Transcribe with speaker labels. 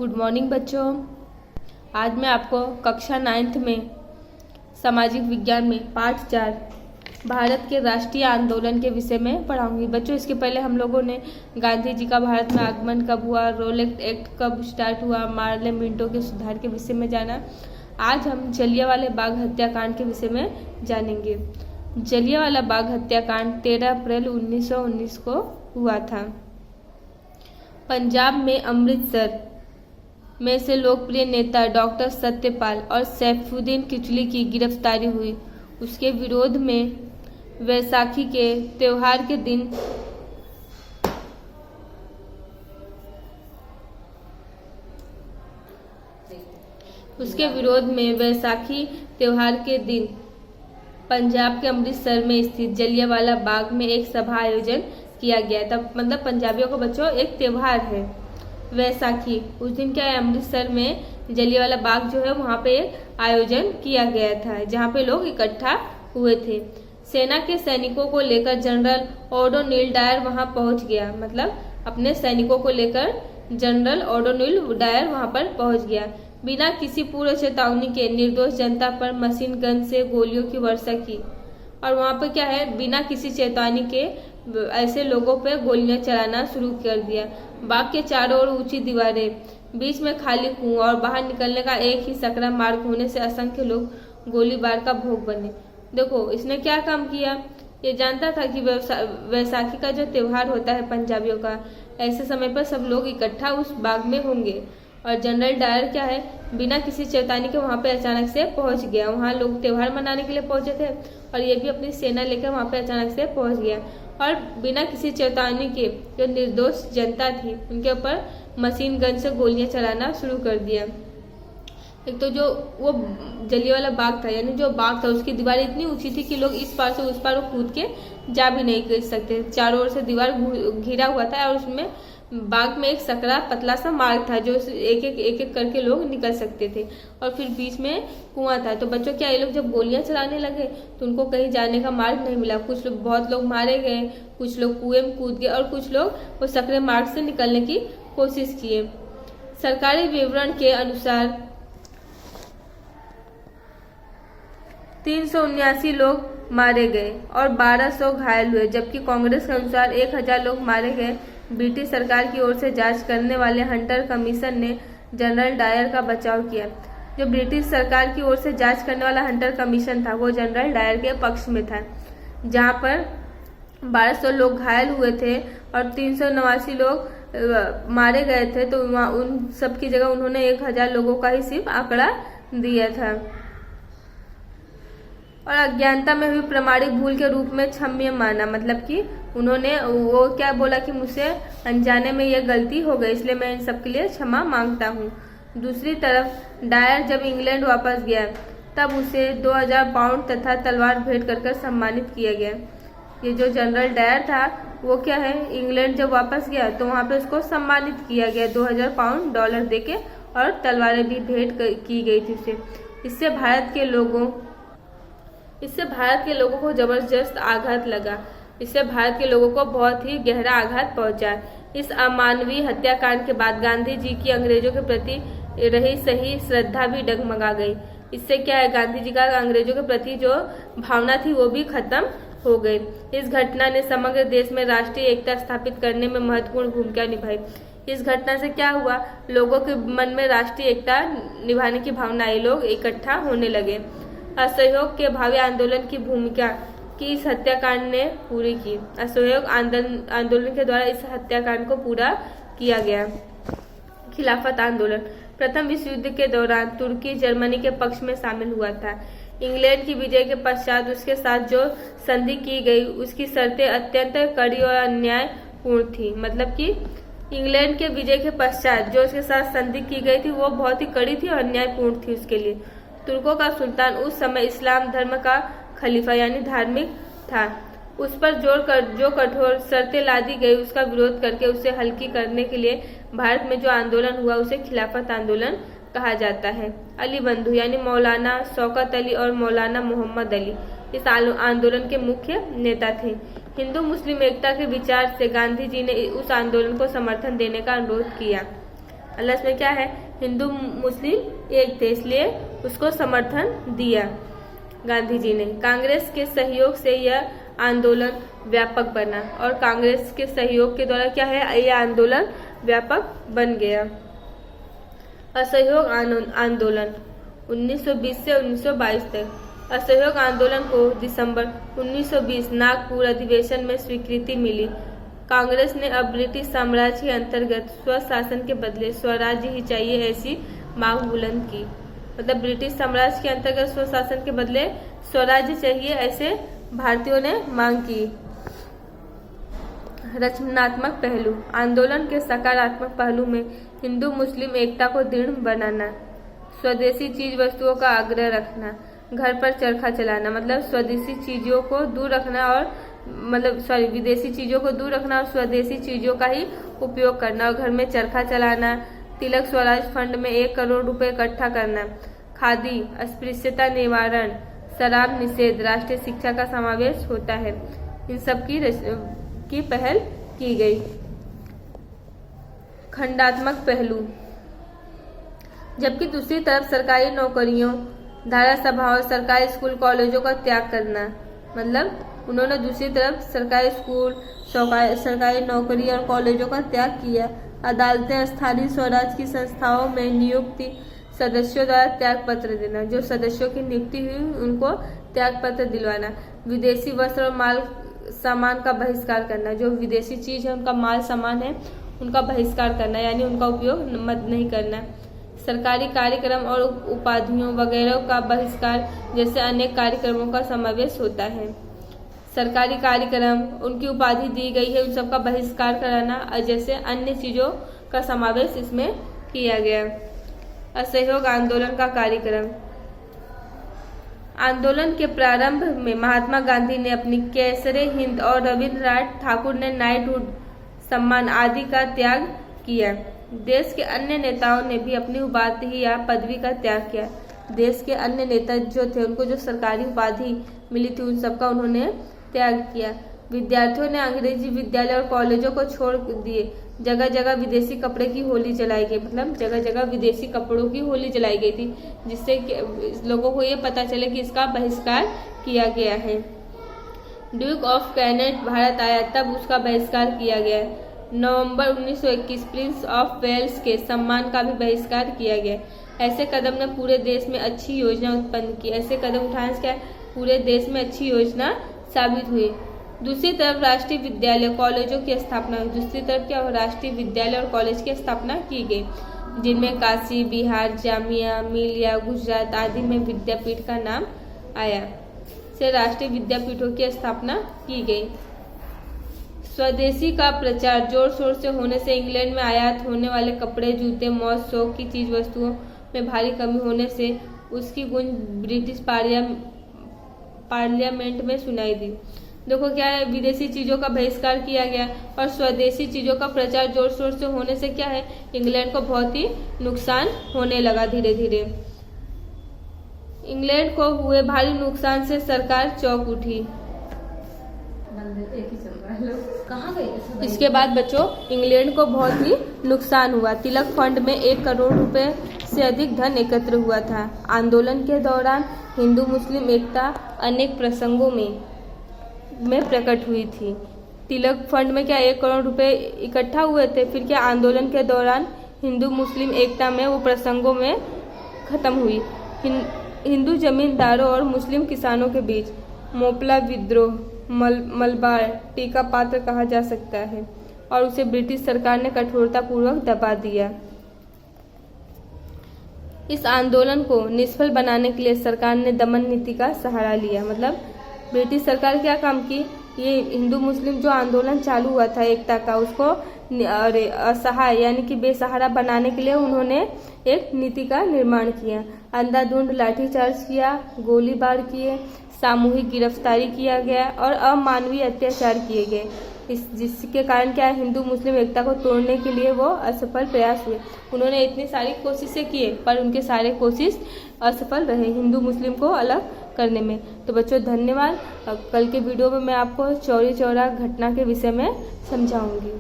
Speaker 1: Good morning बच्चों। आज मैं आपको कक्षा 9th में सामाजिक विज्ञान में पाठ 4 भारत के राष्ट्रीय आंदोलन के विषय में पढ़ाऊंगी। बच्चों, इसके पहले हम लोगों ने गांधी जी का भारत में आगमन कब हुआ, रोलेट एक्ट कब स्टार्ट हुआ, मार्ले मिंटो के सुधार के विषय में जाना। आज हम जलियांवाला बाग हत्याकांड के विषय में जानेंगे। जलियांवाला बाग हत्याकांड 13 अप्रैल 1919 को हुआ था। पंजाब में अमृतसर में से लोकप्रिय नेता डॉक्टर सत्यपाल और सैफुद्दीन किचलू की गिरफ्तारी हुई। उसके विरोध में वैसाखी के त्योहार के दिन पंजाब के अमृतसर में स्थित जलियांवाला बाग में एक सभा आयोजन किया गया था। मतलब पंजाबियों को बच्चों एक त्योहार है वैसाखी। उस दिन क्या है, अमृतसर में जलियांवाला बाग जो है वहाँ पे आयोजन किया गया था, जहाँ पे लोग इकट्ठा हुए थे। सेना के सैनिकों को लेकर जनरल ओडोनिल डायर वहाँ पहुँच गया। मतलब अपने सैनिकों को लेकर जनरल ओडोनिल डायर वहाँ पर पहुँच गया। बिना किसी पूर्व चेतावनी के निर्दोष जनता पर मशीन गन से गोलियों की वर्षा की। और वहाँ पर क्या है, बिना किसी चेतावनी के ऐसे लोगों पे गोलियां चलाना शुरू कर दिया। बाग के चारों ओर ऊंची दीवारें, बीच में खाली कुआं और बाहर निकलने का एक ही सकरा मार्ग होने से असंख्य लोग गोलीबार का भोग बने। देखो इसने क्या काम किया, ये जानता था कि वैसाखी का जो त्योहार होता है पंजाबियों का, ऐसे समय पर सब लोग इकट्ठा उस बाग में होंगे। और जनरल डायर क्या है, बिना किसी चेतावनी के वहाँ पे अचानक से पहुँच गया। वहाँ लोग त्योहार मनाने के लिए पहुँचे थे और ये भी अपनी सेना लेकर वहाँ पे अचानक से पहुँच गया। और बिना किसी चेतावनी के जो निर्दोष जनता थी उनके ऊपर मशीन गन से गोलियां चलाना शुरू कर दिया। एक तो जो वो जलियांवाला बाग था, यानी जो बाग था उसकी दीवारें इतनी ऊंची थी कि लोग इस पार से उस पार कूद के जा भी नहीं कर सकते। चारों ओर से दीवार घिरा हुआ था और उसमें बाग में एक सकरा पतला सा मार्ग था जो एक एक करके लोग निकल सकते थे। और फिर बीच में कुआं था। तो बच्चों क्या, ये लोग जब गोलियां चलाने लगे तो उनको कहीं जाने का मार्ग नहीं मिला। कुछ लोग, बहुत लोग मारे गए, कुछ लोग कुएं में कूद गए और कुछ लोग वो सकरे मार्ग से निकलने की कोशिश किए। सरकारी विवरण के अनुसार 379 लोग मारे गए और 1200 घायल हुए, जबकि कांग्रेस के अनुसार 1000 लोग मारे गए। ब्रिटिश सरकार की ओर से जांच करने वाले हंटर कमीशन ने जनरल डायर का बचाव किया। जो ब्रिटिश सरकार की ओर से जांच करने वाला हंटर कमीशन था वो जनरल डायर के पक्ष में था। जहां पर 1200 लोग घायल हुए थे और 389 लोग मारे गए थे, तो उन सब की जगह उन्होंने 1000 लोगों का ही सिर्फ आंकड़ा दिया था। और अज्ञानता में हुई प्रमाणिक भूल के रूप में क्षम्य माना। मतलब कि उन्होंने वो क्या बोला कि मुझसे अनजाने में यह गलती हो गई, इसलिए मैं इन सब के लिए क्षमा मांगता हूँ। दूसरी तरफ डायर जब इंग्लैंड वापस गया तब उसे 2000 पाउंड तथा तलवार भेंट कर सम्मानित किया गया। ये जो जनरल डायर था वो क्या है, इंग्लैंड जब वापस गया तो वहाँ पे उसको सम्मानित किया गया 2000 पाउंड डॉलर देके, और तलवारें भी भेंट की गई थी उसे। इससे भारत के लोगों को जबरदस्त आघात लगा। इससे भारत के लोगों को बहुत ही गहरा आघात पहुंचा। इस अमानवीय हत्याकांड के बाद गांधी जी की अंग्रेजों के प्रति रही सही श्रद्धा भी डगमगा गई। इससे क्या है, गांधी जी का अंग्रेजों के प्रति जो भावना थी वो भी खत्म हो गई। इस घटना ने समग्र देश में राष्ट्रीय एकता स्थापित करने में महत्वपूर्ण भूमिका निभाई। इस घटना से क्या हुआ, लोगों के मन में राष्ट्रीय एकता निभाने की भावना आई, लोग इकट्ठा होने लगे। असहयोग के भावी आंदोलन की भूमिका की इस हत्याकांड ने पूरी की। असहयोग आंदोलन के द्वारा इस हत्याकांड को पूरा किया गया। खिलाफत आंदोलन प्रथम विश्व युद्ध के दौरान तुर्की जर्मनी के पक्ष में शामिल हुआ था। इंग्लैंड की विजय के पश्चात उसके साथ जो संधि की गई उसकी शर्तें अत्यंत कड़ी और अन्यायपूर्ण थी। मतलब कि इंग्लैंड के विजय के पश्चात जो उसके साथ संधि की गई थी वो बहुत ही कड़ी थी और अन्यायपूर्ण थी उसके लिए। तुर्कों का सुल्तान उस समय इस्लाम धर्म का खलीफा यानी धार्मिक था। उस पर जो कठोर शर्तें लादी गई उसका विरोध करके उसे हल्की करने के लिए भारत में जो आंदोलन हुआ उसे खिलाफत आंदोलन कहा जाता है। अली बंधु यानी मौलाना शौकत अली और मौलाना मोहम्मद अली इस आंदोलन के मुख्य नेता थे। हिंदू मुस्लिम एकता के विचार से गांधी जी ने उस आंदोलन को समर्थन देने का अनुरोध किया। अल्लाह इसमें क्या है, हिंदू मुस्लिम एक थे, इसलिए उसको समर्थन दिया गांधी जी ने। कांग्रेस के सहयोग से यह आंदोलन व्यापक बना और कांग्रेस के सहयोग के द्वारा क्या है, यह आंदोलन व्यापक बन गया। असहयोग आंदोलन 1920 से 1922 तक। असहयोग आंदोलन को दिसंबर 1920 नागपुर अधिवेशन में स्वीकृति मिली। कांग्रेस ने अब ब्रिटिश साम्राज्य के अंतर्गत स्वशासन के बदले स्वराज्य ही चाहिए ऐसी मांग बुलंद की। मतलब ब्रिटिश साम्राज्य के अंतर्गत स्वशासन के बदले स्वराज्य चाहिए ऐसे भारतीयों ने मांग की। रचनात्मक पहलू। आंदोलन के सकारात्मक पहलू में हिंदू मुस्लिम एकता को दृढ़ बनाना, स्वदेशी चीज वस्तुओं का आग्रह रखना, घर पर चरखा चलाना, मतलब स्वदेशी चीजों को दूर रखना और विदेशी चीजों को दूर रखना और स्वदेशी चीजों का ही उपयोग करना, और घर में चरखा चलाना, तिलक स्वराज फंड में 1 करोड़ रुपए इकट्ठा करना, खादी, अस्पृश्यता निवारण, शराब निषेध, राष्ट्रीय शिक्षा का समावेश होता है। इन सब की पहल की गई। खंडात्मक पहलू। जबकि दूसरी तरफ सरकारी नौकरियों, धारा सभाओं, सरकारी स्कूल कॉलेजों का त्याग करना, मतलब उन्होंने दूसरी तरफ सरकारी स्कूल, सरकारी नौकरी और कॉलेजों का त्याग किया। अदालतें, स्थानीय स्वराज की संस्थाओं में नियुक्ति सदस्यों द्वारा त्याग पत्र देना, जो सदस्यों की नियुक्ति हुई उनको त्याग पत्र दिलवाना। विदेशी वस्त्र और माल सामान का बहिष्कार करना, जो विदेशी चीज है उनका माल सामान है उनका बहिष्कार करना, यानी उनका उपयोग मत नहीं करना। सरकारी कार्यक्रम और उपाधियों वगैरह का बहिष्कार जैसे अनेक कार्यक्रमों का समावेश होता है। सरकारी कार्यक्रम, उनकी उपाधि दी गई है, उन सब का बहिष्कार कराना और जैसे अन्य चीजों का समावेश इसमें किया गया। असहयोग आंदोलन का कार्यक्रम। आंदोलन के प्रारंभ में महात्मा गांधी ने अपनी केसरे हिंद और रविंद्रनाथ ठाकुर ने नाइटहुड सम्मान आदि का त्याग किया। देश के अन्य नेताओं ने भी अपनी उपाधि या पदवी का त्याग किया। देश के अन्य नेता जो थे उनको जो सरकारी उपाधि मिली थी उन सबका उन्होंने त्याग किया। विद्यार्थियों ने अंग्रेजी विद्यालय और कॉलेजों को छोड़ दिए। जगह जगह विदेशी कपड़े की होली जलाई गई, मतलब जगह जगह विदेशी कपड़ों की होली जलाई गई थी, जिससे लोगों को ये पता चले कि इसका बहिष्कार किया गया है। ड्यूक ऑफ कैनेट भारत आया तब उसका बहिष्कार किया गया। नवंबर 1921 प्रिंस ऑफ वेल्स के सम्मान का भी बहिष्कार किया गया। ऐसे कदम ने पूरे देश में अच्छी योजना उत्पन्न की। ऐसे कदम उठाने से क्या पूरे देश में अच्छी योजना साबित हुई। दूसरी तरफ राष्ट्रीय विद्यालय कॉलेजों की स्थापना हुई। दूसरी तरफ क्या राष्ट्रीय विद्यालय और कॉलेज की स्थापना की गई, जिनमें काशी, बिहार, जामिया मिलिया, गुजरात आदि में विद्यापीठ का नाम आया। से राष्ट्रीय विद्यापीठों की स्थापना की गई। स्वदेशी का प्रचार जोर शोर से होने से इंग्लैंड में आयात होने वाले कपड़े, जूते, मौज शौक की चीज वस्तुओं में भारी कमी होने से उसकी गूंज ब्रिटिश पार्लियामेंट में सुनाई दी। देखो क्या है, विदेशी चीजों का बहिष्कार किया गया और स्वदेशी चीजों का प्रचार जोर शोर से होने से क्या है, इंग्लैंड को बहुत ही नुकसान होने लगा। धीरे धीरे इंग्लैंड को हुए भारी नुकसान से सरकार चौंक उठी।
Speaker 2: कहाँ गए?
Speaker 1: इसके बाद बच्चों इंग्लैंड को बहुत ही नुकसान हुआ। तिलक फंड में 1 करोड़ रुपए से अधिक धन एकत्र हुआ था। आंदोलन के दौरान हिंदू मुस्लिम एकता अनेक प्रसंगों में प्रकट हुई थी। तिलक फंड में क्या 1 करोड़ रुपए इकट्ठा हुए थे, फिर क्या आंदोलन के दौरान हिंदू मुस्लिम एकता में वो प्रसंगों में खत्म हुई। हिंदू जमींदारों और मुस्लिम किसानों के बीच मोपला विद्रोह मलबार टीका पात्र कहा जा सकता है और उसे ब्रिटिश सरकार ने कठोरता पूर्वक दबा दिया। इस आंदोलन को निष्फल बनाने के लिए सरकार ने दमन नीति का सहारा लिया। मतलब ब्रिटिश सरकार क्या काम की, ये हिंदू मुस्लिम जो आंदोलन चालू हुआ था एकता का, उसको असहाय यानी कि बेसहारा बनाने के लिए उन्होंने एक नीति का निर्माण किया। अंधाधुंध लाठीचार्ज किया, गोलीबार किए, सामूहिक गिरफ्तारी किया गया और अमानवीय अत्याचार किए गए। जिसके कारण क्या हिंदू मुस्लिम एकता को तोड़ने के लिए वो असफल प्रयास हुए। उन्होंने इतनी सारी कोशिशें किए पर उनके सारे कोशिश असफल रहे हिंदू मुस्लिम को अलग करने में। तो बच्चों धन्यवाद। कल के वीडियो में मैं आपको चौरी चौरा घटना के विषय में समझाऊंगी।